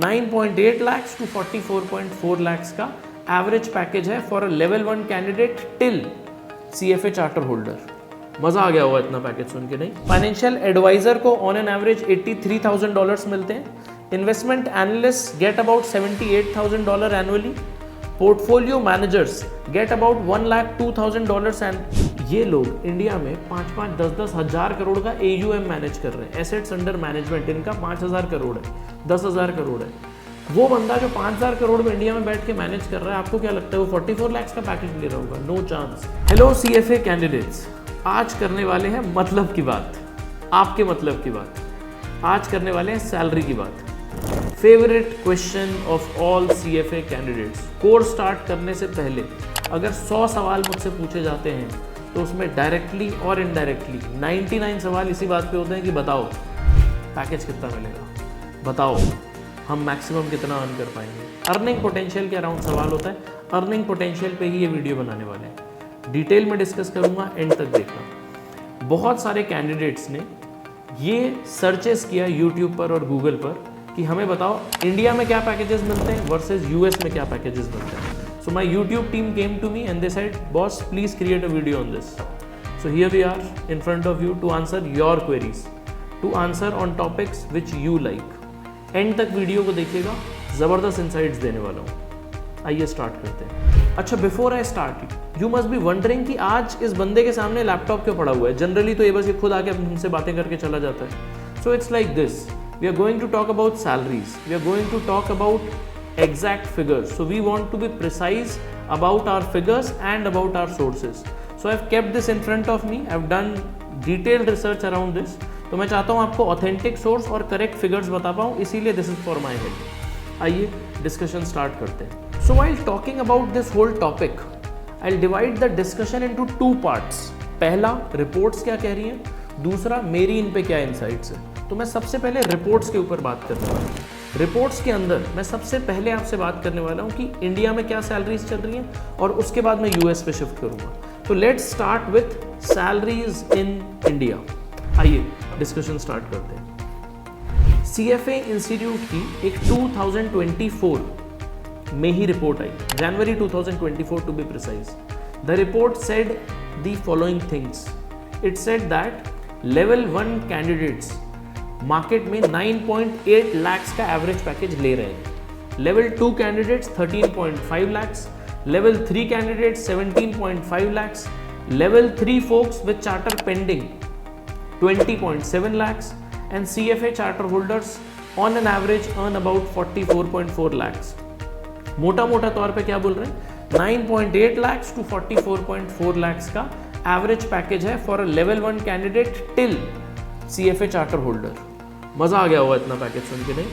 9.8 lakhs to 44.4 lakhs का average package है for a level 1 candidate till CFA charter holder. मजा आ गया होगा इतना पैकेज सुन के, नहीं? फाइनेंशियल एडवाइजर को ऑन एन एवरेज $83,000 मिलते हैं। Investment analyst get about $78,000 annually. Portfolio managers get about $1,02,000 and ये लोग इंडिया में 5-5, 10-10 हजार करोड़ का AUM मैनेज कर रहे हैं। एसेट्स अंडर मैनेजमेंट इनका 5,000 करोड़ है, 10,000 करोड़ है। वो बंदा जो 5,000 करोड़ में इंडिया में बैठ के मैनेज कर रहा है, आपको क्या लगता है वो 44 लाख का पैकेज ले रहा होगा? No chance. Hello CFA candidates, आज करने वाले हैं मतलब की बात, आपके मतलब की बात। आज करने वाले हैं सैलरी की बात। Favourite question of all CFA candidates. Course start करने से पहले अगर 100 सवाल मुझसे पूछे जाते हैं तो उसमें डायरेक्टली और इनडायरेक्टली 99 सवाल इसी बात पे होते हैं कि बताओ पैकेज कितना मिलेगा, बताओ हम मैक्सिमम कितना अर्न कर पाएंगे। अर्निंग पोटेंशियल के अराउंड सवाल होता है। अर्निंग पोटेंशियल पे ही ये वीडियो बनाने वाले हैं। डिटेल में डिस्कस करूंगा, एंड तक देखना। बहुत सारे कैंडिडेट्स ने ये सर्चेस किया यूट्यूब पर और गूगल पर कि हमें बताओ इंडिया में क्या पैकेजेस मिलते हैं वर्सेस US में क्या पैकेजेस मिलते हैं। So my YouTube team came to me and they said, boss please create a video on this. So here we are in front of you to answer your queries, to answer on topics which you like. End तक video को देखिएगा, जबरदस्त insights देने वाला हूँ। आइए start करते हैं। अच्छा, before I start you must be wondering कि आज इस बंदे के सामने लैपटॉप क्यों पड़ा हुआ है। जनरली तो ये बस ये खुद आके हमसे बातें करके चला जाता है। So it's like this, we are going to talk about salaries, we are going to talk about exact figures, so we want to be precise about our figures and about our sources. So I've kept this in front of me, I've done detailed research around this, तो मैं चाहता हूँ आपको authentic source और correct figures बता पाऊँ, इसीलिए this is for my help। आइए discussion start करते हैं। So while talking about this whole topic, I'll divide the discussion into two parts। पहला reports क्या कह रही हैं, दूसरा मेरी इन पे क्या insights है। तो मैं सबसे पहले रिपोर्ट्स के ऊपर बात करने वाला हूँ। रिपोर्ट्स के अंदर मैं सबसे पहले आपसे बात करने वाला हूँ कि इंडिया में क्या सैलरीज चल रही हैं और उसके बाद मैं US पे शिफ्ट करूँगा। तो let's start with salaries in India. आइए डिस्कशन स्टार्ट करते हैं। CFA इंस्टीट्यूट की एक 2024 में ही रिपोर्ट आई, जनवरी 2024 to be precise. The report said the following things. It said that level 1 candidates market में 9.8 लाख्स का एवरेज पैकेज ले रहे हैं। Level 2 candidates 13.5 lakhs, level 3 candidates 17.5 lakhs, level 3 folks with charter pending 20.7 lakhs and CFA charter holders on an average earn about 44.4 lakhs। मोटा मोटा तौर पे क्या बोल रहे हैं, 9.8 lakhs to 44.4 lakhs का एवरेज पैकेज है for a level 1 candidate till CFA charter holder. मजा आ गया होगा इतना पैकेज सुन के, नहीं?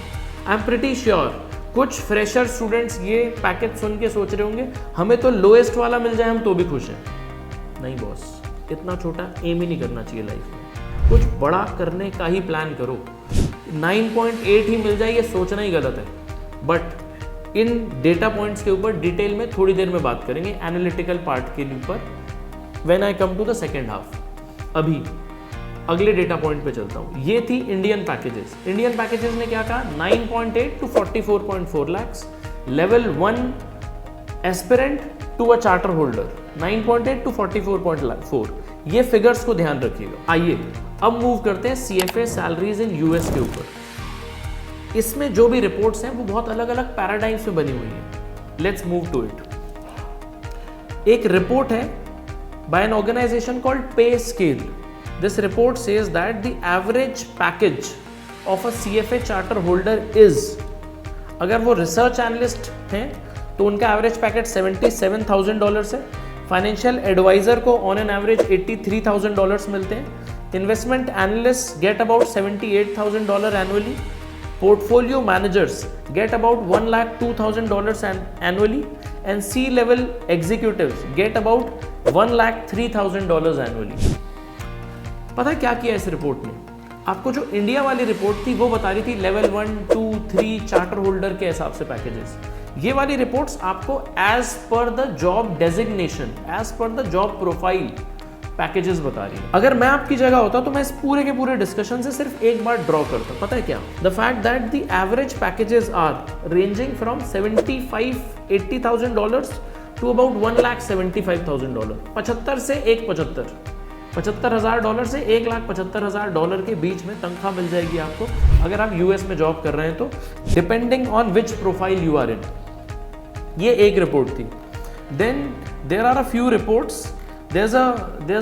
आई एम प्रिटी श्योर कुछ फ्रेशर स्टूडेंट्स ये पैकेज सुन के सोच रहे होंगे हमें तो लोएस्ट वाला मिल जाए हम तो भी खुश हैं। नहीं बॉस, इतना छोटा एम ही नहीं करना चाहिए लाइफ में, कुछ बड़ा करने का ही प्लान करो। 9.8 ही मिल जाए ये सोचना ही गलत है। बट इन डेटा पॉइंट्स के ऊपर डिटेल में थोड़ी देर में बात करेंगे, एनालिटिकल पार्ट के ऊपर, when I come to the second half. अभी अगले डेटा पॉइंट पे चलता हूँ। ये थी इंडियन पैकेजेस। इंडियन पैकेजेस ने क्या कहा, 9.8 to 44.4 lakhs, level 1 aspirant to a charter holder 9.8 to 44.4। ये फिगर्स को ध्यान रखिएगा। आइए अब मूव करते हैं CFA सैलरीज इन US के ऊपर। इसमें जो भी रिपोर्ट्स हैं वो बहुत अलग अलग पैराडाइम्स में बनी हुई हैं। Let's move to it. एक रिपोर्ट है by an organization called PayScale. This report says that the average package of a CFA charter holder is, अगर वो रिसर्च एनालिस्ट हैं तो उनका एवरेज पैकेज $77,000 है। फाइनेंशियल एडवाइजर को ऑन एन एवरेज $83,000 मिलते हैं। Investment analyst get about $78,000 annually. Portfolio managers get about $1,02,000 annually and C-level executives get about $1,03,000 annually. पता है क्या किया इस रिपोर्ट ने? आपको जो इंडिया वाली रिपोर्ट थी वो बता रही थी लेवल 1, 2, 3 चार्टर होल्डर के हिसाब से पैकेजेस। ये वाली रिपोर्ट्स आपको as per the job designation, as per the job profile packages बता रही है। अगर मैं आपकी जगह होता तो मैं इस पूरे के पूरे डिस्कशन से सिर्फ एक बार ड्रॉ करता, पता है क्या? The fact that the average packages are ranging from $75,000-80,000 to about $1,75,000। 75 से $1,75,000 से $1,75,000 के बीच में तनख्वाह मिल जाएगी आपको अगर आप यूएस में जॉब कर रहे हैं तो, depending on which profile you are in. ये एक रिपोर्ट थी। Then there are a few reports. there's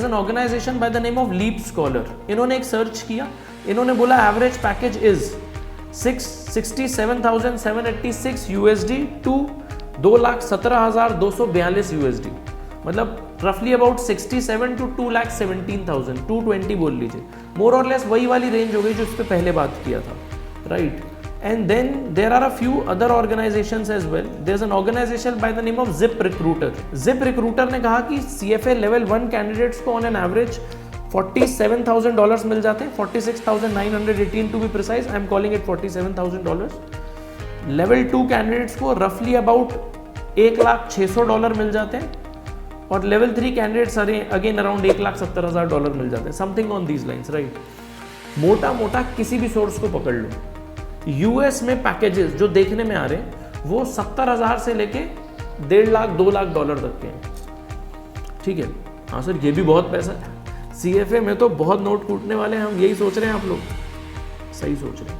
an organization by the name of Leap Scholar। इन्होंने एक सर्च किया, इन्होंने बोला average package is 67,786 USD to 2,17,242 USD, मतलब रफली अबाउट 67 to 2,17,000, 220 बोल लीजिए, मोर और लेस वही वाली रेंज हो गई जो इस पे पहले बात किया था, right. And then there are a few other organizations as well. There's an organization by the name of Zip Recruiter। Zip Recruiter ने कहा कि CFA level 1 candidates को on an average $47,000 मिल जाते हैं, 46,918 to be precise, I'm calling it $47,000। level 2 candidates को roughly about $1,600 मिल जाते हैं, और level 3 candidates again around $1,70,000 मिल जाते हैं, something on these lines, right। मोटा मोटा किसी भी सोर्स को पकड़ लो, यूएस में पैकेजेस जो देखने में आ रहे हैं वो 70,000 से लेके $1.5 2 लाख तक के हैं, ठीक है। हाँ सर ये भी बहुत पैसा है, सीएफए में तो बहुत नोट कूटने वाले हैं हम, यही सोच रहे हैं आप लोग, सही सोच रहे हैं,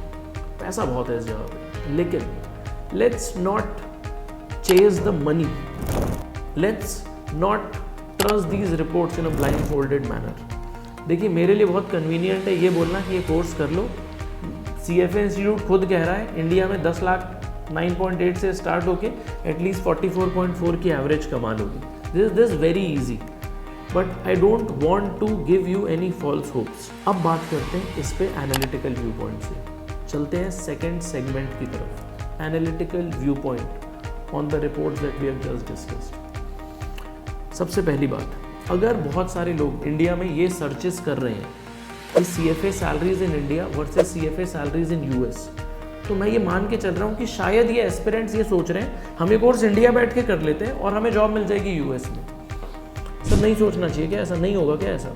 पैसा बहुत है इस जगह पे। लेकिन let's not chase the money, let's not trust these reports in a blind folded manner. देखिए मेरे लिए बहुत कन्वीनियंट है ये बोलना कि ये कोर्स कर लो, CFA इंस्टीट्यूट खुद कह रहा है इंडिया में 10 लाख 9.8 से स्टार्ट होके एटलीस्ट 44.4 की एवरेज कमा लोगे। This very easy, but I don't want to give you any false hopes. अब बात करते हैं इस पे एनालिटिकल व्यू पॉइंट से, चलते हैं सेकेंड सेगमेंट की तरफ, analytical view point on the reports that we have just discussed. सबसे पहली बात, अगर बहुत सारे लोग इंडिया में ये सर्चेस कर रहे हैं कि CFA salaries in India versus CFA salaries in US, तो मैं ये मान के चल रहा हूँ कि शायद ये एस्पिरेंट्स ये सोच रहे हैं हम ये कोर्स इंडिया बैठ के कर लेते हैं और हमें जॉब मिल जाएगी US में। सर नहीं सोचना चाहिए क्या, ऐसा नहीं होगा क्या ऐसा?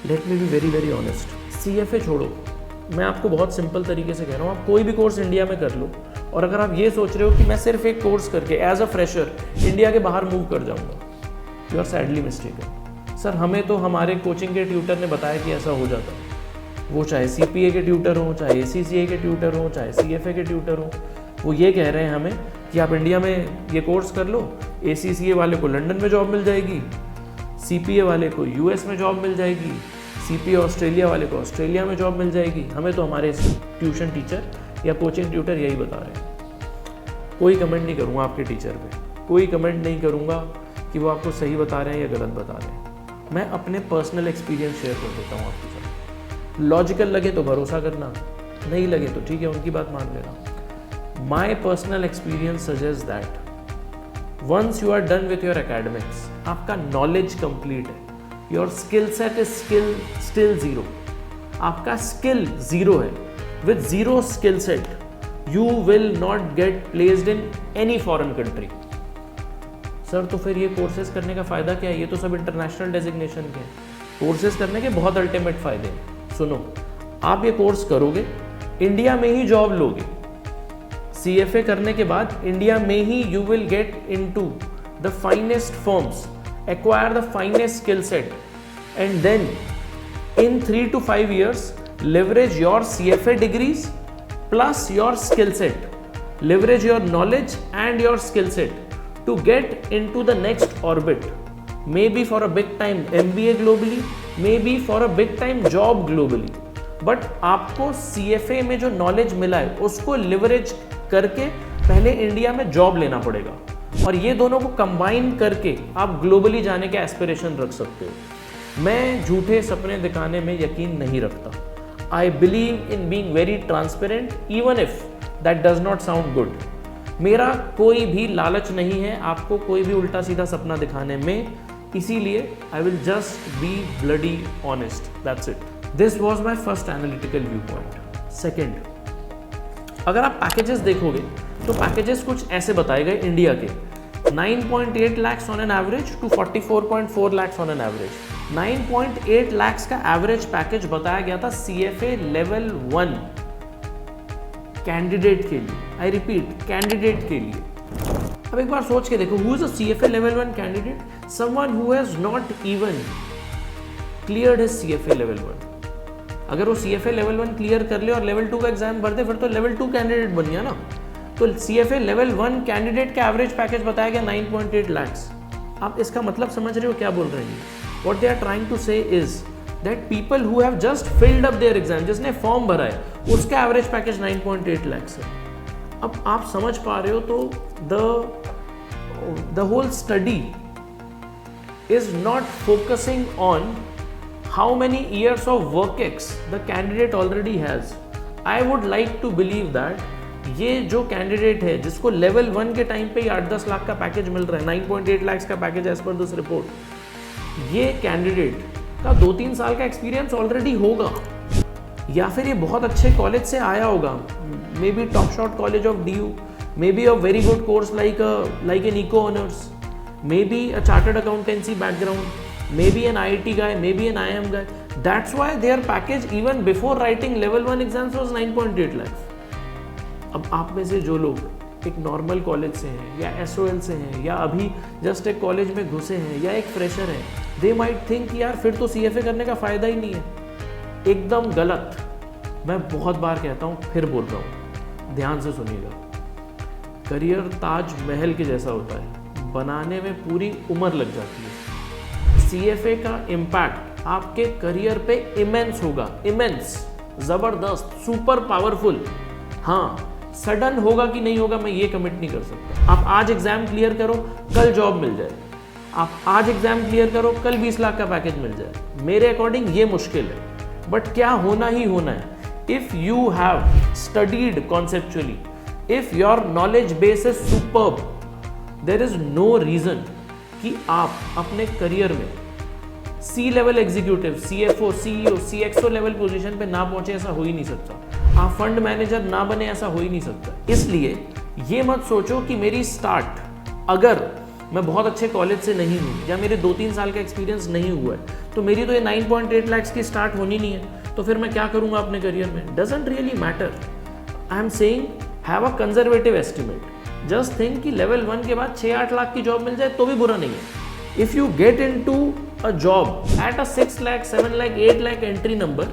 Let me be very very honest, CFA छोड़ो, मैं आपको बहुत सिंपल तरीके से कह रहा हूँ, आप कोई भी कोर्स इंडिया में कर लो, और अगर आप ये सोच रहे हो कि मैं सिर्फ एक कोर्स करके एज अ फ्रेशर इंडिया के बाहर मूव कर जाऊँगा, you are sadly mistaken. Sir हमें तो हमारे कोचिंग के ट्यूटर ने बताया कि ऐसा हो जाता है, वो चाहे CPA के ट्यूटर हों, चाहे ACCA के ट्यूटर हों, चाहे CFA के ट्यूटर हों, वो ये कह रहे हैं हमें कि आप इंडिया में ये कोर्स कर लो, ACCA वाले को लंदन में जॉब मिल जाएगी, CPA वाले को US में जॉब मिल जाएगी, CPA ऑस्ट्रेलिया वाले को ऑस्ट्रेलिया में जॉब मिल जाएगी। हमें तो हमारे ट्यूशन टीचर या कोचिंग ट्यूटर यही बता रहे हैं। कोई कमेंट नहीं करूँगा आपके टीचर पे, कोई कमेंट नहीं करूँगा कि वो आपको सही बता रहे हैं या गलत बता रहे हैं, मैं अपने पर्सनल एक्सपीरियंस शेयर कर देता हूँ आपके साथ। लॉजिकल लगे तो भरोसा करना, नहीं लगे तो ठीक है उनकी बात मान लेना। My personal experience suggest that once you are done with your academics, आपका नॉलेज कंप्लीट है, your skill set is still zero, आपका स्किल जीरो है, with zero skill set you will not get placed in any foreign country. Sir तो फिर ये courses करने का फ़ायदा क्या है, ये तो सब इंटरनेशनल डेजिग्नेशन के हैं, कोर्सेज करने के बहुत अल्टीमेट फ़ायदे हैं। सुनो, आप ये कोर्स करोगे, इंडिया में ही जॉब लोगे, CFA करने के बाद इंडिया में ही you will get into the finest firms, acquire the finest skill set, and then in 3 to 5 years leverage your CFA degrees plus your skill set, leverage your knowledge and your skill set to get into the next orbit, maybe for a big time MBA globally, maybe for a big time job globally, but आपको CFA में जो knowledge मिला है उसको leverage करके पहले India में job लेना पड़ेगा, और ये दोनों को कंबाइन करके आप ग्लोबली जाने के एस्पिरेशन रख सकते हो। मैं झूठे सपने दिखाने में यकीन नहीं रखता, I believe in being very transparent even if that does not sound good. मेरा कोई भी लालच नहीं है आपको कोई भी उल्टा सीधा सपना दिखाने में, इसीलिए I will just be bloody honest, that's it. This was my first analytical view point. Second, अगर आप पैकेजेस देखोगे तो पैकेजेस कुछ ऐसे बताए गए इंडिया के, 9.8 lakhs on an average to 44.4 lakhs on an average। 9.8 lakhs का एवरेज पैकेज बताया गया था CFA लेवल 1 कैंडिडेट के लिए। आई रिपीट, कैंडिडेट के लिए। अब एक बार सोच के देखो, who is a CFA level 1 candidate? Someone who has not even cleared his CFA level 1। अगर वो CFA लेवल 1 क्लियर कर ले और लेवल 2 का एग्जाम भर दे, फिर तो लेवल 2 कैंडिडेट बन गया ना। तो CFA लेवल 1 कैंडिडेट का एवरेज पैकेज बताया गया 9.8 lakhs। आप इसका मतलब समझ रहे हो क्या बोल रहे हैं? What they are trying to say is that people who have just filled up their exam, जिसने फॉर्म भरा है, उसका एवरेज पैकेज 9.8 lakhs है। अब आप समझ पा रहे हो, तो the whole study is not focusing on how many years of work ex the candidate already has. I would like to believe that ये जो कैंडिडेट है जिसको लेवल 1 के टाइम पे 8-10 लाख का पैकेज मिल रहा है, 9.8 lakhs का package as per this report, ये कैंडिडेट का 2-3 साल का एक्सपीरियंस ऑलरेडी होगा, या फिर ये बहुत अच्छे कॉलेज से आया होगा, may be top shot college of DU, may be a very good course like an eco honours, may be a chartered accountancy background, may be an IIT guy, may be an IIM guy. That's why their package even before writing level 1 exams was 9.8 lakhs. अब आप में से जो लोग एक normal college से हैं, या SOL से हैं, या अभी जस्ट एक कॉलेज में घुसे हैं, या एक फ्रेशर हैं, दे माइट थिंक यार फिर तो CFA करने का फ़ायदा ही नहीं है। एकदम गलत। मैं बहुत बार कहता हूँ, फिर बोल रहा हूँ, ध्यान से सुनिएगा। करियर ताज महल के जैसा होता है, बनाने में पूरी उम्र लग जाती है। CFA का इम्पैक्ट आपके करियर पे इमेंस होगा, इमेंस, ज़बरदस्त, सुपर पावरफुल। हाँ, सडन होगा कि नहीं होगा मैं ये कमिट नहीं कर सकता। आप आज एग्जाम क्लियर करो, कल जॉब मिल जाए। आप आज एग्जाम क्लियर करो, कल 20 लाख का पैकेज मिल जाए। मेरे अकॉर्डिंग ये मुश्किल है, बट क्या होना ही होना है। If you have studied conceptually, if your knowledge base is superb, there is no reason कि आप अपने करियर में C level executive, CFO, CEO, CXO level position पे ना पहुंचे, ऐसा हो ही नहीं सकता। आप फंड मैनेजर ना बने, ऐसा हो ही नहीं सकता। इसलिए ये मत सोचो कि मेरी स्टार्ट, अगर मैं बहुत अच्छे कॉलेज से नहीं हूँ या मेरे 2-3 साल का एक्सपीरियंस नहीं हुआ है, तो मेरी तो ये 9.8 lakhs की स्टार्ट होनी नहीं है, तो फिर मैं क्या करूँगा अपने करियर में? Doesn't really matter. I am saying have a conservative estimate. Just think कि लेवल 1 के बाद 6-8 लाख की जॉब मिल जाए तो भी बुरा नहीं है। If you get into a job at a 6 lakh, 7 lakh, 8 lakh entry number,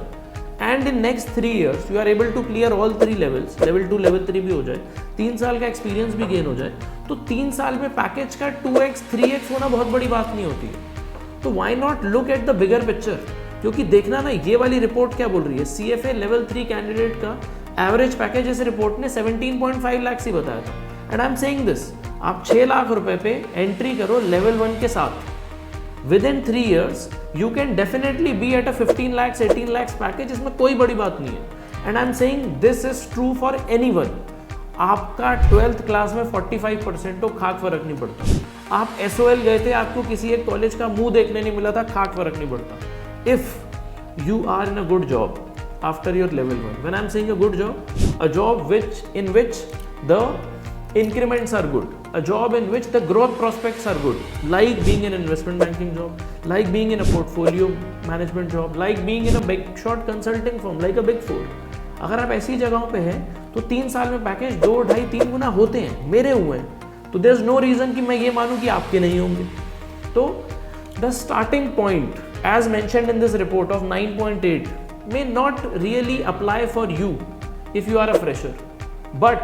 and in next 3 years you are able to clear all 3 levels, level 2, level 3 भी हो जाए, 3 साल का एक्सपीरियंस भी गेन हो जाए, तो 3 साल में पैकेज का 2x, 3x होना बहुत बड़ी बात नहीं होती है। तो why not look at the bigger picture? क्योंकि देखना ना, ये वाली रिपोर्ट क्या बोल रही है, CFA लेवल 3 कैंडिडेट का एवरेज पैकेज इस रिपोर्ट ने 17.5 lakhs ही बताया था। And I am saying this, आप 6 लाख रुपए पे एंट्री करो लेवल 1 के साथ, within 3 years you can definitely be at a 15 lakhs 18 lakhs package, इसमें कोई बड़ी बात नहीं है। And I am saying this is true for anyone. आपका 12th क्लास में 45% तो खाक फर्क नहीं पड़ता। आप SOL गए थे, आपको किसी एक कॉलेज का मुंह देखने नहीं मिला था, खाक फर्क नहीं पड़ता। If you are in a good job after your level 1, when I am saying a good job, a job in which the increments are good, a job in which the growth prospects are good, like being in an investment banking job, like being in a portfolio management job, like being in a big short consulting firm like a big 4। अगर आप ऐसी जगहों पे हैं तो 3 साल में package 2, 2.5, 3 गुना होते हैं, मेरे हुए हैं। तो देयर इज नो रीजन कि मैं ये मानूं कि आपके नहीं होंगे। तो the starting point as mentioned in this report of 9.8 may not really apply for you if you are a fresher, but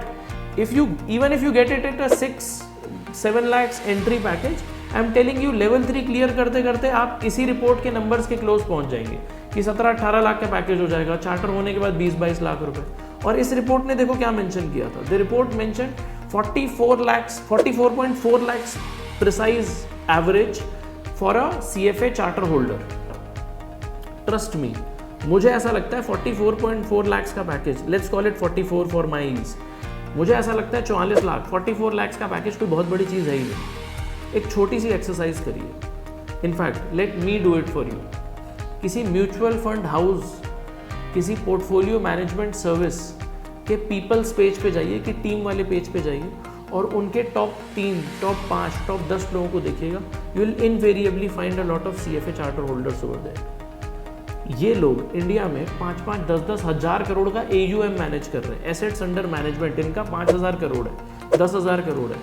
even if you get it at a 6-7 lakhs entry package, I am telling you level 3 clear करते करते आप इसी report के numbers के close पहुंच जाएंगे कि 17-18 लाख का पैकेज हो जाएगा, चार्टर होने के बाद 20-22 लाख रुपए। और इस रिपोर्ट ने देखो क्या मेंशन किया था, the report mention 44.4 lakhs precise average for a CFA charter holder. Trust me, मुझे ऐसा लगता है 44.4 lakhs का package, let's call it 44 for my ease, मुझे ऐसा लगता है 44 लाख, 44 lakhs का पैकेज कोई बहुत बड़ी चीज़ है ही नहीं। एक छोटी सी एक्सरसाइज करिए, in fact let me do it for you. किसी म्यूचुअल फंड हाउस, किसी पोर्टफोलियो मैनेजमेंट सर्विस के पीपल्स पेज पे जाइए कि टीम वाले पेज पे जाइए और उनके टॉप 3, टॉप 5, टॉप 10 लोगों को देखिएगा, you will invariably find a lot of CFA charter holders over there. ये लोग इंडिया में 5-5, 10-10 हज़ार करोड़ का AUM मैनेज कर रहे हैं, एसेट्स अंडर मैनेजमेंट इनका 5,000 करोड़ है, 10,000 करोड़ है।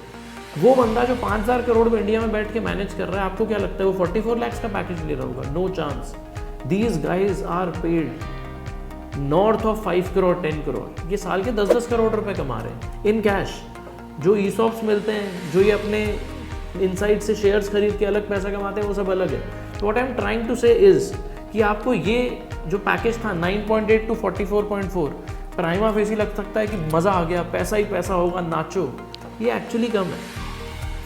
वो बंदा जो 5,000 करोड़ में इंडिया में बैठ के मैनेज कर रहा है, आपको क्या लगता है वो 44 लाख का पैकेज ले रहा होगा? No chance. These guys are paid north of 5 crore 10 crore, ये साल के 10-10 करोड़ रुपए कमा रहे हैं इन कैश। जो ESOPs मिलते हैं, जो ये अपने इनसाइड से शेयर्स खरीद के अलग पैसा कमाते हैं, वो सब अलग है। What I am trying to say is कि आपको ये जो पैकेज था 9.8 to 44.4 प्राइमा फेसी लग सकता है कि मज़ा आ गया, पैसा ही पैसा होगा, नाचो। ये एक्चुअली कम है।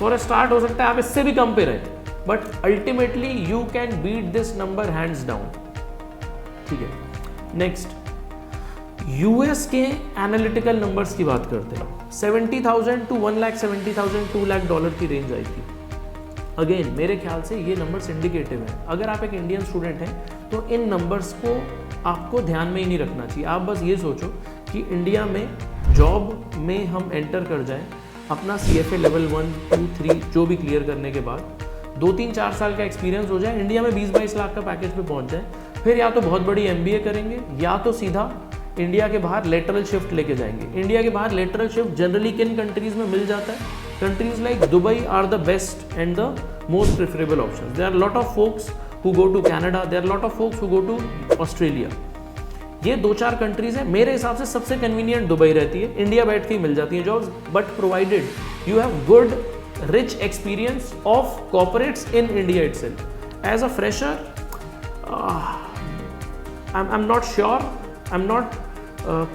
फॉर अ स्टार्ट हो सकता है आप इससे भी कम पे रहे, but ultimately you can beat this number hands down. ठीक है, नेक्स्ट US के एनालिटिकल नंबर्स की बात करते हैं। 70,000 to 1,70,000 $2 लाख की रेंज आई थी। अगेन मेरे ख्याल से ये नंबर्स इंडिकेटिव है। अगर आप एक इंडियन स्टूडेंट हैं तो इन नंबर्स को आपको ध्यान में ही नहीं रखना चाहिए। आप बस ये सोचो कि इंडिया में जॉब में हम एंटर कर जाएं, अपना CFA लेवल 1, 2, 3 जो भी क्लियर करने के बाद 2-3-4 साल का एक्सपीरियंस हो जाए, इंडिया में 20-22 लाख का पैकेज पे पहुंच जाए, फिर या तो बहुत बड़ी MBA करेंगे या तो सीधा इंडिया के बाहर लेटरल शिफ्ट लेके जाएंगे। इंडिया के बाहर लेटरल शिफ्ट जनरली किन कंट्रीज में मिल जाता है? Countries like Dubai are the best and the most preferable options. There are lot of folks who go to Canada, there are lot of folks who go to Australia. ये 2-4 countries हैं, मेरे हिसाब से सबसे कन्वीनियंट दुबई रहती है, India बैठ के ही मिल जाती है jobs, but provided you have good rich experience of corporates in India itself. As a fresher I'm not sure, I'm not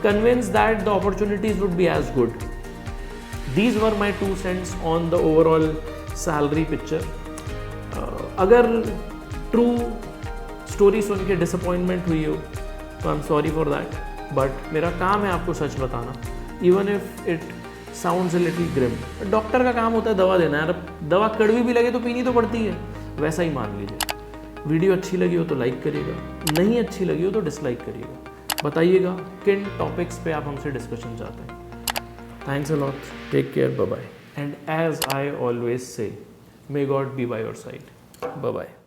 convinced that the opportunities would be as good. These were my 2 cents on the overall salary picture. अगर true story सुन के disappointment हुई हो तो I'm sorry for that, but मेरा काम है आपको सच बताना, even if it sounds a little grim. Doctor का काम होता है दवा देना यार, दवा कड़वी भी लगे तो पीनी तो पड़ती है, वैसा ही मान लीजिए। वीडियो अच्छी लगी हो तो लाइक करिएगा, नहीं अच्छी लगी हो तो डिसलाइक करिएगा, बताइएगा किन टॉपिक्स पे आप हमसे डिस्कशन चाहते हैं। Thanks a lot, take care, bye bye, and as I always say, may God be by your side. Bye bye.